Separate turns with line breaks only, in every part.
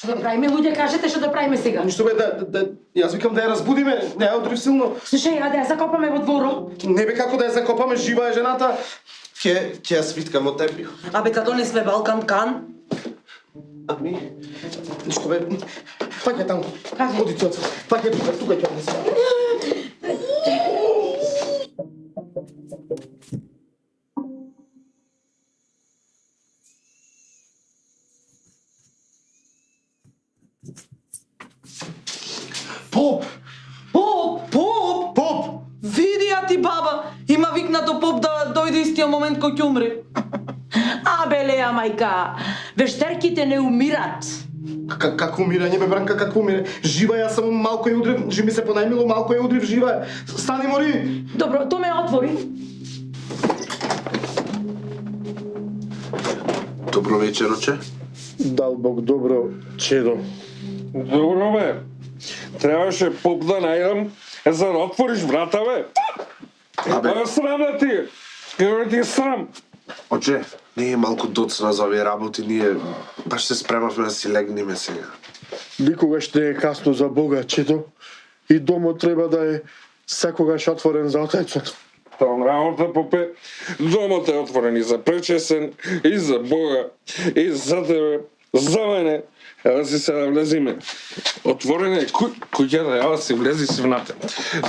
Што да правиме, луѓе, кажете што да правиме сега?
Ништо бе, јас викам да ја разбудиме, не ја одрив силно.
Слушај, ја да ја закопаме во дворо.
Не бе како да ја закопаме, жива е жената. Ќе ја свиткам во тепих.
Абе, та донесме Балкан кан.
Ами, ништо бе, паѓе таму.
Каде?
Оди ти оца, паѓе тука ќе однесе. Поп!
Поп! Види ја ти баба, има викнато поп да дојде истиот момент кој ќе умре.
Абе, Леа, мајка, вештерките не умират.
Какво умирање бе, Бранка, какво умирање? Жива ја само малку ја удрив, жи ми се понајмило, малку ја удрив, жива е. Стани, мори!
Добро, то ме отвори.
Добро вечер, оче.
Дал Бог добро, чедо.
Добро бе. Требаше поп да најдам за да отвориш врата бе. Абе срам да ти е. Како ти е срам?
Оче, ние малку доцна за овие работи, ние баш се спремавме да си легнеме сега.
Никогаш не е касно за Бога, чето. И домот треба да е секогаш отворен за Отецот.
Том работа, попе. Домот е отворен и за пречесен, и за Бога, и за тебе, за мене. Да си се да влезиме. Отворен е куќата, ја да си влези си внатре.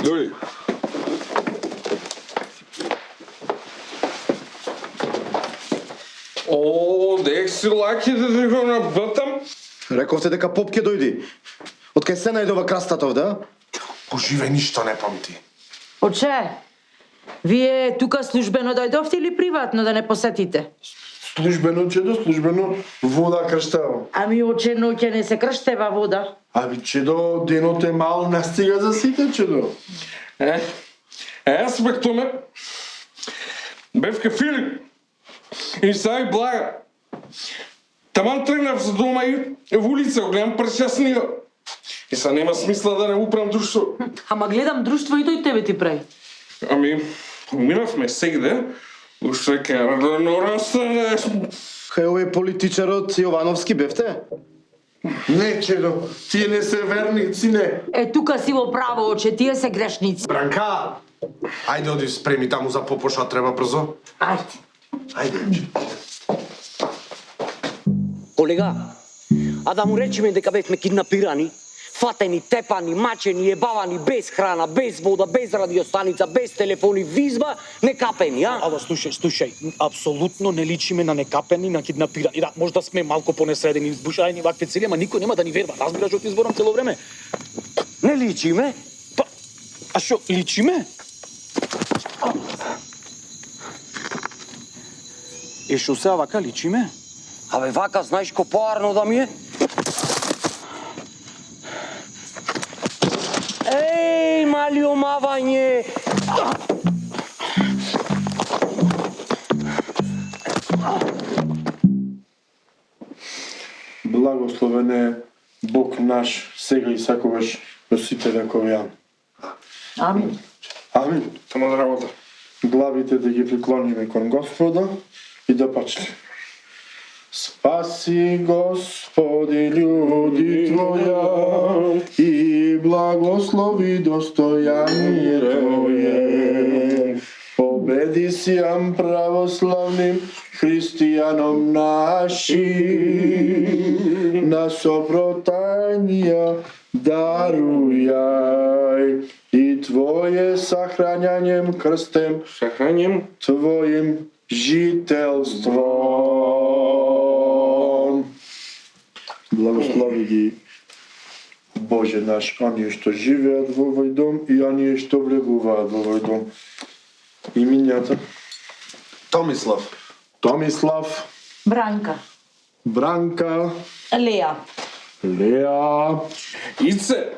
Дојди. О, дек си лаки да ти го набатам.
Рековте дека поп ќе дојди. Откај се најдова крастатов, да?
Поживе ништо не памти.
Оче, вие тука службено дојдовте или приватно да не посетите?
Службено, чедо, службено, вода крштава.
Ами, оче, ноќе не се крштева вода.
Аби, чедо, денот е мал, не стига за сите, чедо.
Јас бе томе, бев ке Филип и ставих блага. Таман тргнав за дома и в улица го гледам пресјаснија. И са нема смисла да не управам друштво.
Ама гледам друштво и тој тебе ти прави.
Ами, минавме сегде, уште кара да нарастане.
Кај овој политичарот Јовановски бевте?
Не, чедо, тие не се верници, не.
Е, тука си во право, оче, тие се грешници.
Бранка! Ајде оди спреми таму за попоша, треба брзо.
Ајде.
Ајде, оче.
Колега, а да му речеме дека бевме киднапирани, фатени, тепани, мачени, ебавани, без храна, без вода, без радиостаница, без телефони, визба, некапени, а?
Ала слушај, апсолутно не личиме на некапени, на киднапирани. Да, може да сме малку понесредени, избушаени вакви цели, ама никој нема да ни верва. Разбираш што ти зборам цело време?
Не личиме?
Па, а што, личиме? Е, што се вака личиме?
Абе, вака, знаеш ко поарно да ми е? Еј, мали омавање!
Благословен е Бог наш, сега и секогаш во сите вековја.
Амин.
Амин.
Само да работа.
Главите да ги преклониме кон Господа и да почнеме. Спаси, Господи, људи Твоја и благослови достојание Твое. Победи сијам православним христијаном наши, на сопротања дарујај и Твое сахрањањем крстем,
Сахранjem.
Твоим жителством. Благослови ги, Боже наш, оние што живеат во овој дом и оние што влегуваат во овој дом. Имињата:
Томислав.
Томислав,
Бранка.
Бранка,
Леа.
Леа,
Ице.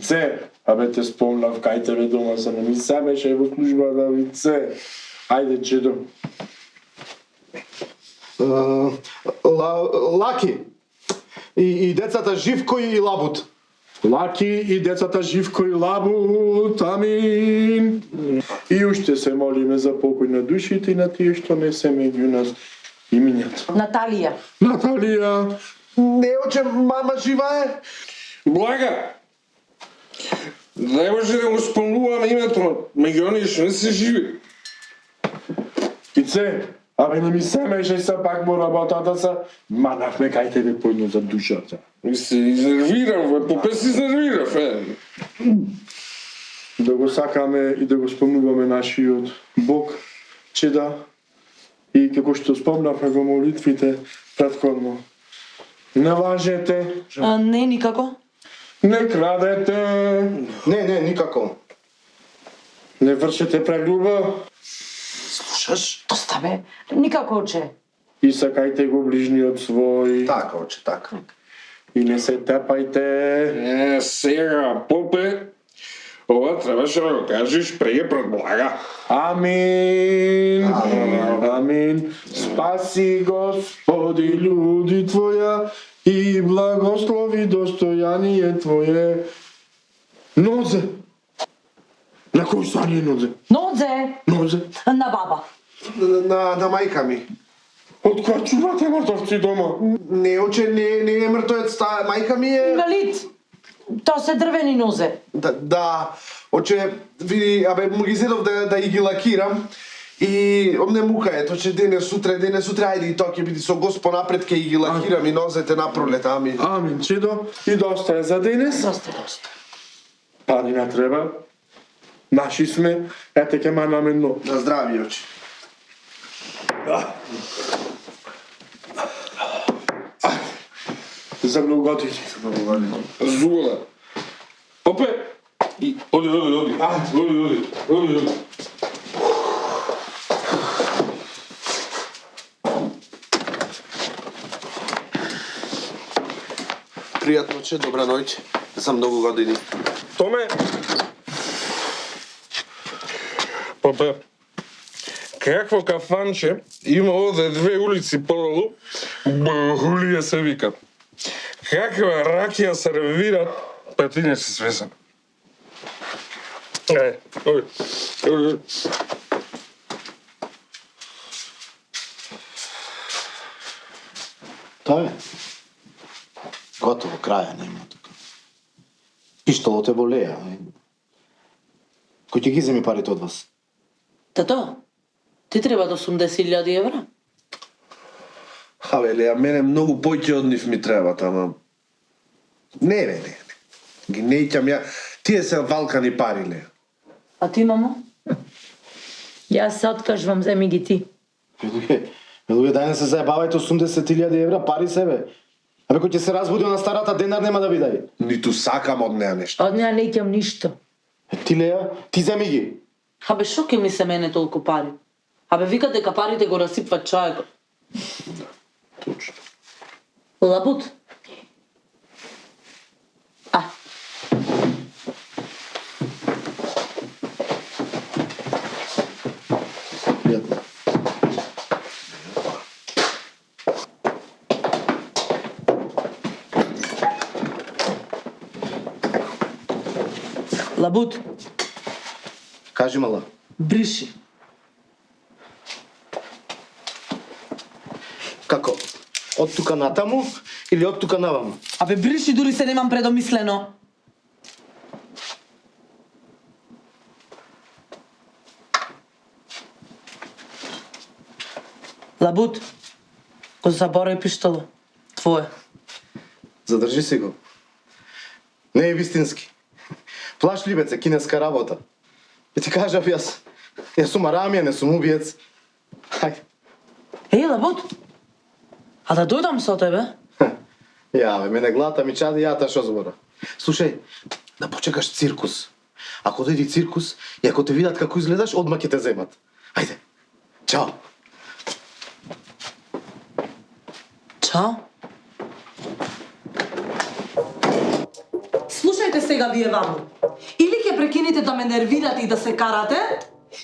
Це. Абе те спомнав кај тебе дома се не ми семеше во служба да ви це. Ајде, чедо.
Лаки. И децата Живко и Лабут.
Лаки и децата Живко и Лабут, амин. И уште се молиме за покој на душите и на тие што не се меѓу нас. Имињата:
Наталија.
Наталија,
Не, оче, мама жива е.
Блага! Не може да го спомнуваме името, меѓу оние што не се живи.
Ице, абе не ми се меше се пак му работата са, манавме кај тебе појдно за душата.
И се изнервирав, бе, попе се изнервирав,
Да го сакаме и да го спомнуваме нашиот Бог, чеда, и како што спомнавме во молитвите претходно. Не лажете,
Не, никако.
не крадете,
Не, никако.
не вршете прелюба
Слушаш?
Доста бе, никако оче.
и сакајте го ближниот свој
Така, оче, така.
и не се тепајте.
Сега, попе, ова требаше да го кажеш преге пред Блага.
Амин. Амин. Спаси Господи луди Твоја и благослови достојание Твое. Нозе. На кој стане нозе?
Нодзе,
Нозе.
на баба.
На мајка ми.
Од кога чувате мртовци дома?
Не, оче, не е мртвец, мајка ми е...
Инвалид. То се дрвени нозе.
Да, оче, види, абе, му ги зедов да ги лакирам и не мука е, оче, денес сутре, ајде и тоа ќе биде со Господ напред, ќе ги лакирам и нозете напролет, амин.
Амин, чедо. И доста е за денес.
Доста.
Пари не треба. Наши сме, ете ке манаме но.
На здрави, оче.
За многу години.
Зубола. Попе, и оди.
Пријатно, оче, добра ноќ. За многу години.
Томе. Попе, какво кафанче има оде 2 улици подолу, Бахулија се вика. Каква ракија сервират, па ти не си свесен. Оди.
Тоа е. Готово, краја нема тука. Пиштолот е во леја. Кој ќе ги земи парите од вас?
Тато, ти треба до 80.000 евра?
Абе, Леја, мене многу поќе од нив ми требат, ама... Не. Ги неќам ја. Тие се валкани пари, Леја.
А ти, мамо?
Јас се откажувам, земи ги ти.
Луѓе, дај не се заебавајте 80.000 евра, пари себе. Абе, кој ќе се разбуди на старата, денар нема да ви дај.
Ниту сакам од неа нешто.
Од неа не ќам ништо.
Ти, Леја, ти земи ги.
Абе, шо ке ми се мене толку пари? Абе, викат дека парите го расипват човекот.
Точно.
Лабут.
Пријатно.
Лабут,
Кажи, мала.
бриши.
Како? Од тука натаму или од тука наваму?
Абе, бриши, дури се немам предомислено. Лабут, го заборај пиштоло. Твое.
Задржи си го. Не е вистински. Плашливец е кинеска работа. И ти кажав јас. Јас сум арамија, не сум убиец. Хајде.
Еј, Лабут, а да дојдам со тебе?
Ја, бе, мене глата ми чади, ја шо збора. Слушај, да почекаш циркус. Ако дојди циркус и ако те видат како изгледаш, одма ќе те земат. Ајде. Чао.
Чао. Слушајте сега вие ваму. Или ќе прекинете да ме нервирате и да се карате,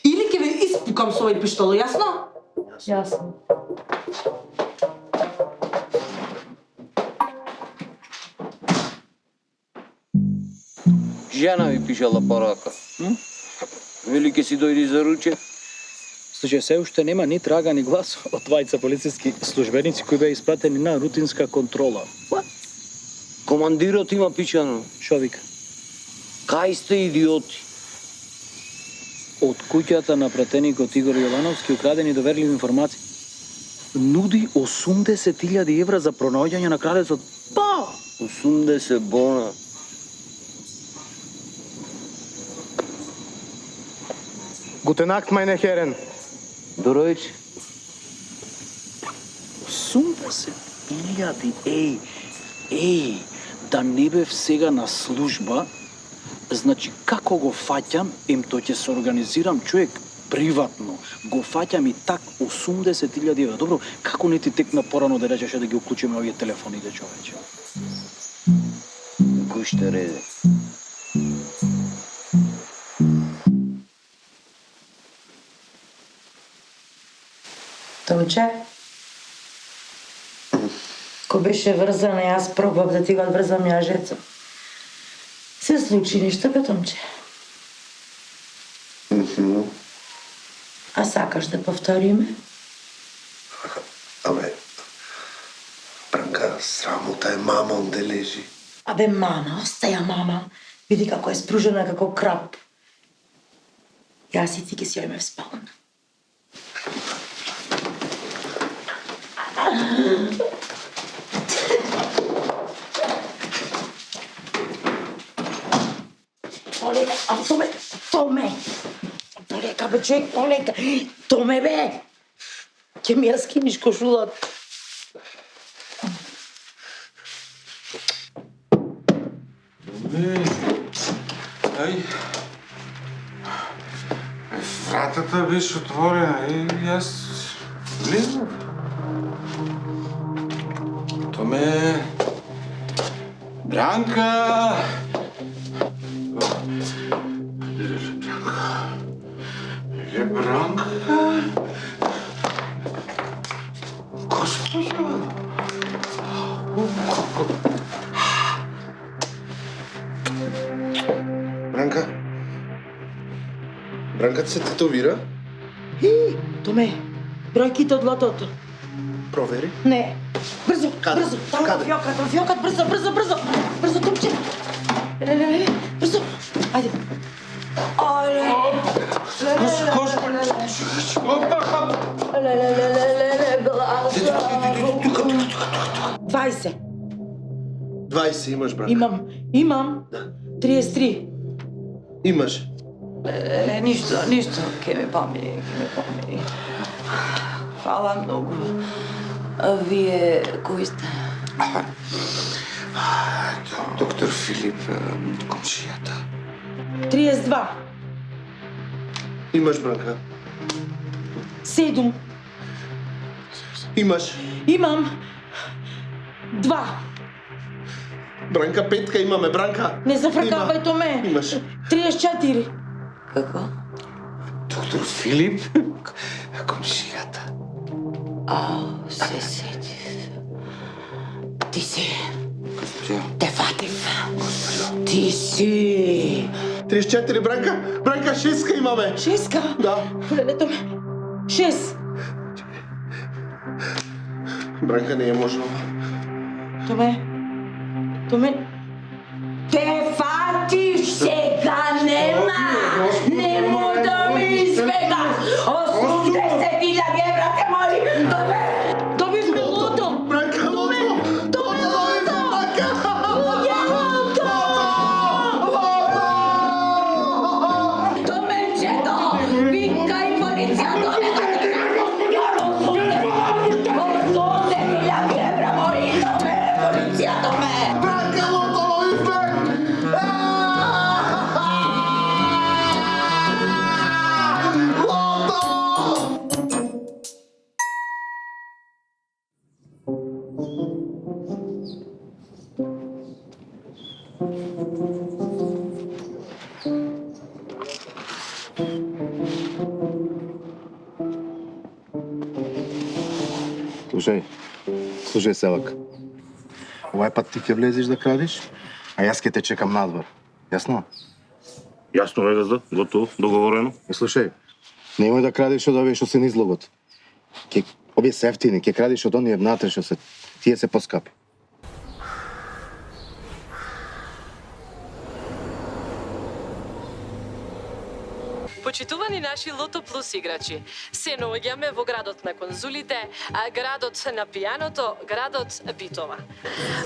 или ќе ве испукам со овој пиштоло, јасно?
Јасно.
Жена ми пишала порака. Вели ке си дојди за руче.
Слушај, се уште нема ни трага ни глас од двајца полициски службеници кои беа испратени на рутинска контрола.
Командирот има пичано.
Шо вика?
Кај сте идиоти?
Од куќата на пратеникот Игор Јовановски украдени доверливи информации. Нуди 80.000 евра за пронаоѓање на крадецот. Па!
80 бона.
Guten Nacht, meine Herren.
Доројч.
80.000, ей, да не бев сега на служба, значи како го фаќам, то ќе се организирам човек приватно. Го фаќам и так 80.000 евра. Добро, како не ти текна порано да речеше да ги уклучиме овие телефоните, човече?
Кој ще реде?
Томче? Ко беше врзана, јас пробав да ти го одврзам јажето. Се случи ништо, бе, Томче. А сакаш да повториме?
Абе, Бранка, срамота е мама онде лежи.
Абе, мама, остаја мама. Види како е спружена како крап. Јас и ти ќе си ојме в спална. Полека, Томе! Полека, бе, човек, полека! Томе, бе! Ќе ми ја скиниш кошулата.
Ај. Вратата беше отворена и јас влезнав. Томе. Бранка. Бранка. Господи.
Бранка? Бранка се тетовира?
Томе, бројките од лотото.
Провери.
Не. Брзо,
Каде?
брзо. Таму
Каде?
во фиокат, брзо. Брзо, Томче. Леле, брзо. Ајде. Оле. Леле, гласа. 20.
20 имаш, Бранка.
Имам.
Да.
33.
Имаш.
Ништо. Ке ме помири. Фала многу. А вие кои сте?
Доктор Филип, комшијата.
32.
Имаш, Бранка.
7.
Имаш.
Имам. 2.
Бранка, петка имаме, Бранка.
Не зафркавај то ме.
Имаш.
34. Како?
Доктор Филип, комшијата.
Се сетив. Ти си.
Госпожо.
Те фатив. Ти си.
34, Бранка. Бранка, 6 имаме.
6.
Да.
Лелето ме. 6.
Бранка, не е можно.
Томе. Те фатиш, сега нема. Немој да ми избегаш. 80.000 евра те моли. Томе. Добивме лото.
Бранка, лото.
Томе, лото. Томенчето, викај полицијата. 80.000 евра моли. Томе, полиција, Томе.
Бранка, лото, ловивме. Лото!
Слушај, селак. Овај пат ти ќе влезеш да крадиш, а јас ќе те чекам надвор. Јасно?
Јасно бе, газда, готово, договорено.
И слушај, немој да крадиш од овие што се низ лугот. Овие се ефтини, ќе крадиш од оние внатре што се тие се поскапи.
Почитувани наши Лото Плюс играчи, се наоѓаме во градот на конзулите, градот на пијаното, градот Битола.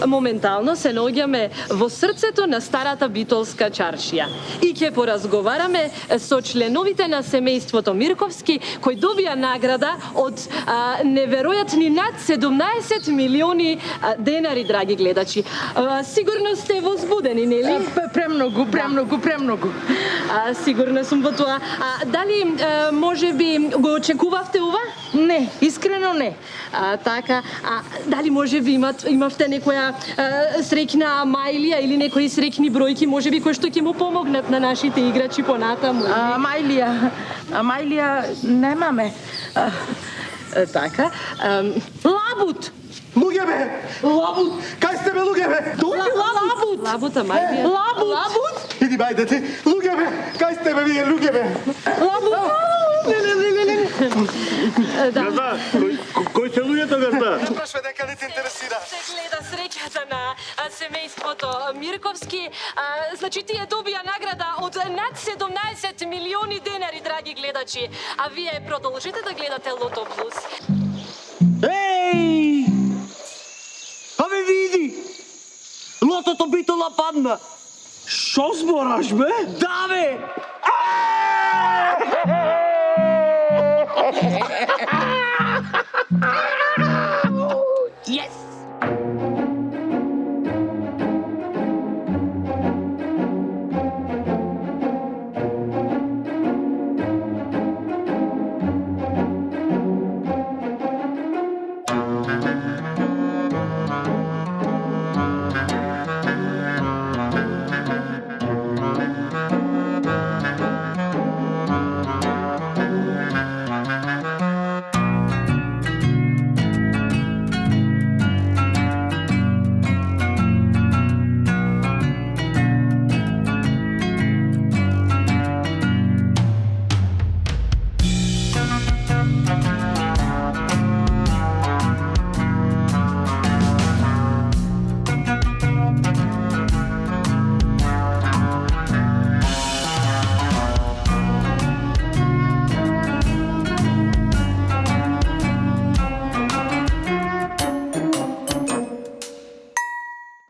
Моментално се наоѓаме во срцето на старата битолска чаршија и ќе поразговараме со членовите на семејството Мирковски кои добија награда од неверојатни над 17 милиони денари, драги гледачи. Сигурно сте возбудени, нели?
Премногу.
Сигурна сум во тоа. Дали може би го очекувавте ова?
Не, искрено не.
Така, дали може би имавте некоја среќна мајлија или некои среќни бројки, може би кои што ќе му помогнат на нашите играчи понатаму?
Мајлија немаме.
Така. Лабут!
Луѓе бе! Лабут! Кај сте бе, луѓе бе?
Лабут! Лабут, мајлија.
Лабут!
Иди бајдете! Луѓе бе! Кај сте бе, вие, луѓе бе?
Газда, кои се луѓето, Газда?
Прашве дека не те интересира.
Се гледа среќата на семејството Мирковски. Значи, тие добија награда од над 17 милиони денари, драги гледачи. А вие продолжете да гледате Лото Плюс.
Еј! Абе види! Лотото Битола падна!
Шо збораш, бе?
Да, бе!